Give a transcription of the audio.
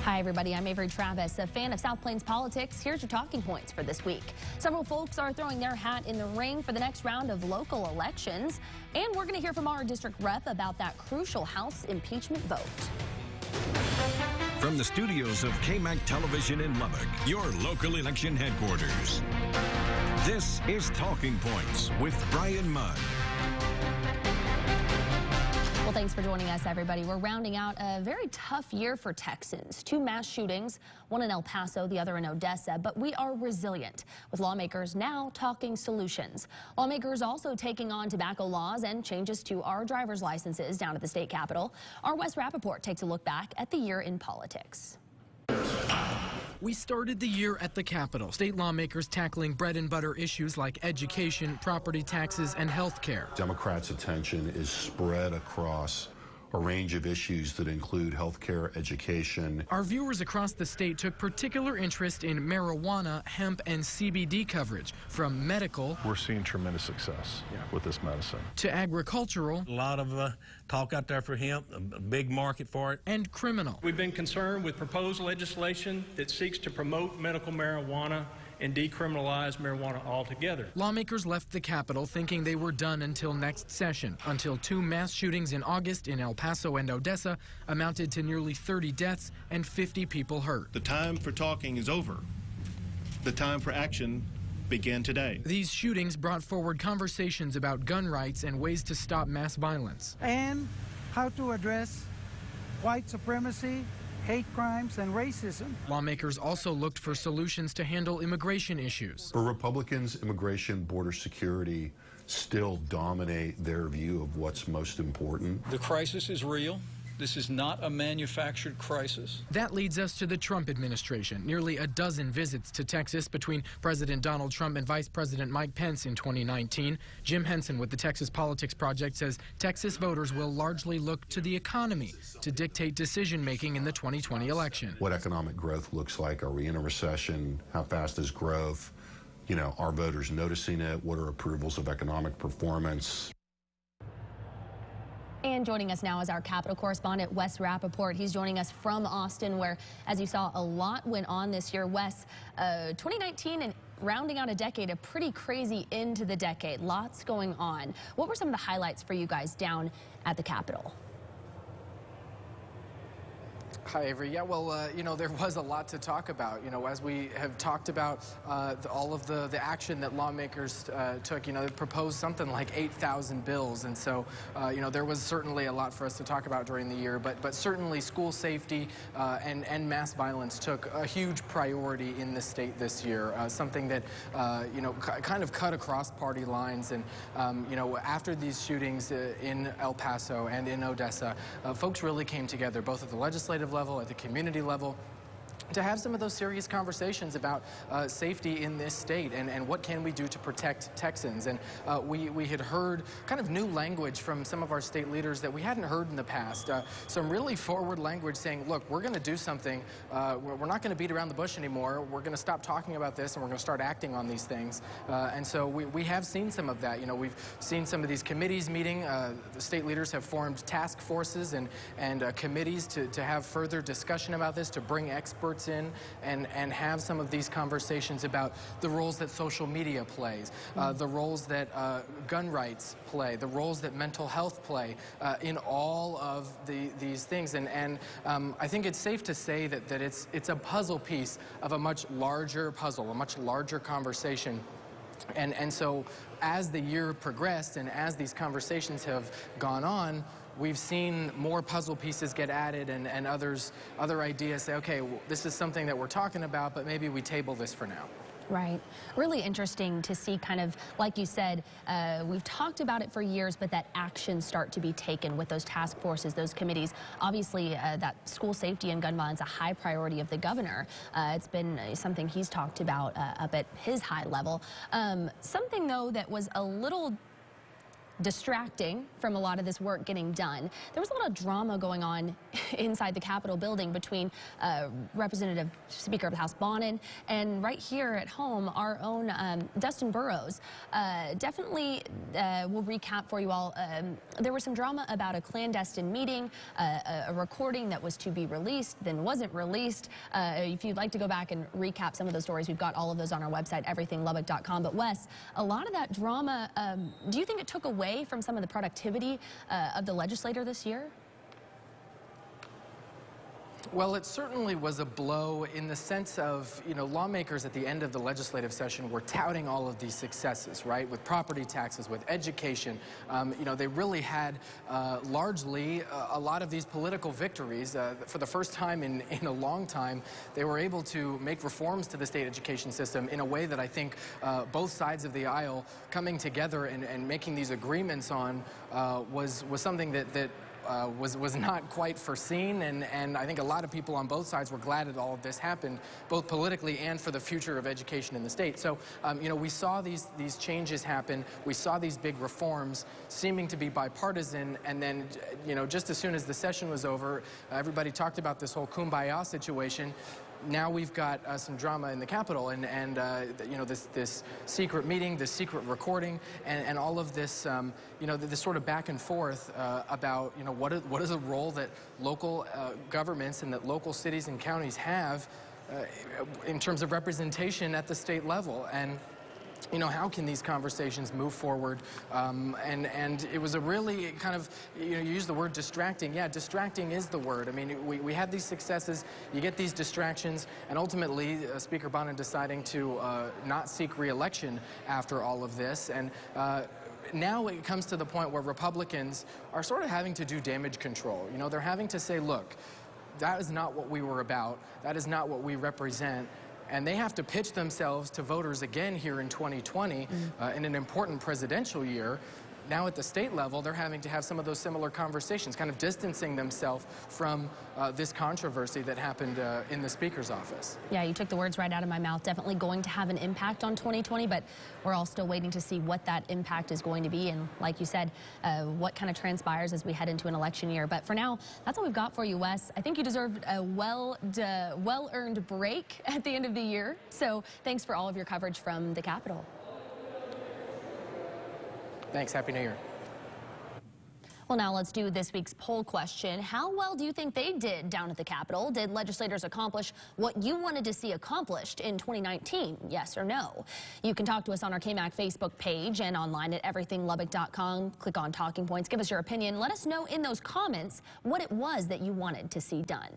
Hi, everybody. I'm Avery Travis, a fan of South Plains politics. Here's your talking points for this week. Several folks are throwing their hat in the ring for the next round of local elections. And we're going to hear from our district rep about that crucial House impeachment vote. From the studios of KMAC Television in Lubbock, your local election headquarters. This is Talking Points with Bryan Mudd. Well, thanks for joining us, everybody. We're rounding out a very tough year for Texans. 2 mass shootings, one in El Paso, the other in Odessa, but we are resilient, with lawmakers now talking solutions. Lawmakers also taking on tobacco laws and changes to our driver's licenses down at the state capitol. Our Wes Rappaport takes a look back at the year in politics. We started the year at the Capitol, state lawmakers tackling bread and butter issues like education, property taxes, and health care. Democrats' attention is spread across a range of issues that include health care, education. Our viewers across the state took particular interest in marijuana, hemp, and CBD coverage, from medical. We're seeing tremendous success with this medicine. To agricultural. A lot of talk out there for hemp, a big market for it. And criminal. We've been concerned with proposed legislation that seeks to promote medical marijuana and decriminalize marijuana altogether. Lawmakers left the Capitol thinking they were done until next session, until 2 mass shootings in August in El Paso and Odessa amounted to nearly 30 deaths and 50 people hurt. The time for talking is over. The time for action began today. These shootings brought forward conversations about gun rights and ways to stop mass violence. And how to address white supremacy, hate crimes, and racism. Lawmakers also looked for solutions to handle immigration issues. For Republicans, immigration, border security still dominate their view of what's most important. The crisis is real. This is not a manufactured crisis. That leads us to the Trump administration. Nearly a dozen visits to Texas between President Donald Trump and Vice President Mike Pence in 2019. Jim Henson with the Texas Politics Project says Texas voters will largely look to the economy to dictate decision-making in the 2020 election. What economic growth looks like. Are we in a recession? How fast is growth? You know, are voters noticing it? What are approvals of economic performance? And joining us now is our Capitol correspondent, Wes Rappaport. He's joining us from Austin, where, as you saw, a lot went on this year. Wes, 2019 and rounding out a decade, a pretty crazy end to the decade. Lots going on. What were some of the highlights for you guys down at the Capitol? Hi, Avery. Yeah, well, you know, there was a lot to talk about. You know, as we have talked about all of the action that lawmakers took, you know, they proposed something like 8,000 bills. And so, you know, there was certainly a lot for us to talk about during the year. But certainly school safety and mass violence took a huge priority in the state this year, something that, you know, kind of cut across party lines. And, you know, after these shootings in El Paso and in Odessa, folks really came together, both at the legislative level, at the community level, to have some of those serious conversations about safety in this state and what can we do to protect Texans. And we had heard kind of new language from some of our state leaders that we hadn't heard in the past. Some really forward language saying, look, we're going to do something. We're not going to beat around the bush anymore. We're going to stop talking about this and we're going to start acting on these things. And so we have seen some of that. You know, we've seen some of these committees meeting. The state leaders have formed task forces and committees to have further discussion about this, to bring experts in and have some of these conversations about the roles that social media plays, the roles that gun rights play, the roles that mental health play in all of these things. And I think it's safe to say that it's a puzzle piece of a much larger puzzle, a much larger conversation. And so as the year progressed and as these conversations have gone on, we've seen more puzzle pieces get added and other ideas say, okay, well, this is something that we're talking about, but maybe we table this for now. Right. Really interesting to see, kind of, like you said, we've talked about it for years, but that action start to be taken with those task forces, those committees. Obviously, that school safety and gun violence, a high priority of the governor. It's been something he's talked about up at his high level. Something, though, that was a little distracting from a lot of this work getting done. There was a lot of drama going on inside the Capitol building between Representative Speaker of the House Bonin and right here at home, our own Dustin Burrows. Definitely we'll recap for you all. There was some drama about a clandestine meeting, a recording that was to be released, then wasn't released. If you'd like to go back and recap some of those stories, we've got all of those on our website, everythinglubbock.com. But Wes, a lot of that drama, do you think it took away from some of the productivity of the legislator this year? Well, it certainly was a blow in the sense of, lawmakers at the end of the legislative session were touting all of these successes, right? With property taxes, with education. They really had largely a lot of these political victories. For the first time in a long time, they were able to make reforms to the state education system in a way that I think both sides of the aisle coming together and making these agreements on was something that was not quite foreseen, and I think a lot of people on both sides were glad that all of this happened, both politically and for the future of education in the state. So, we saw these changes happen. We saw these big reforms seeming to be bipartisan, and then, just as soon as the session was over, everybody talked about this whole kumbaya situation. Now we've got some drama in the Capitol, and this secret meeting, this secret recording, and all of this, this sort of back and forth about, what is a role that local governments and that local cities and counties have in terms of representation at the state level. And how can these conversations move forward? And it was a really kind of, you use the word distracting. Yeah, distracting is the word. I mean, we had these successes, you get these distractions, and ultimately Speaker Bonin deciding to not seek re-election after all of this. And now it comes to the point where Republicans are sort of having to do damage control. They're having to say, look, that is not what we were about. That is not what we represent. And they have to pitch themselves to voters again here in 2020 in an important presidential year. Now at the state level, they're having to have some of those similar conversations, kind of distancing themselves from this controversy that happened in the Speaker's office. Yeah, you took the words right out of my mouth. Definitely going to have an impact on 2020, but we're all still waiting to see what that impact is going to be. And like you said, what kind of transpires as we head into an election year. But for now, that's all we've got for you, Wes. I think you deserved a well-earned break at the end of the year. So thanks for all of your coverage from the Capitol. Thanks. Happy New Year. Well, now let's do this week's poll question. How well do you think they did down at the Capitol? Did legislators accomplish what you wanted to see accomplished in 2019? Yes or no? You can talk to us on our KMAC Facebook page and online at everythinglubbock.com. Click on Talking Points. Give us your opinion. Let us know in those comments what it was that you wanted to see done.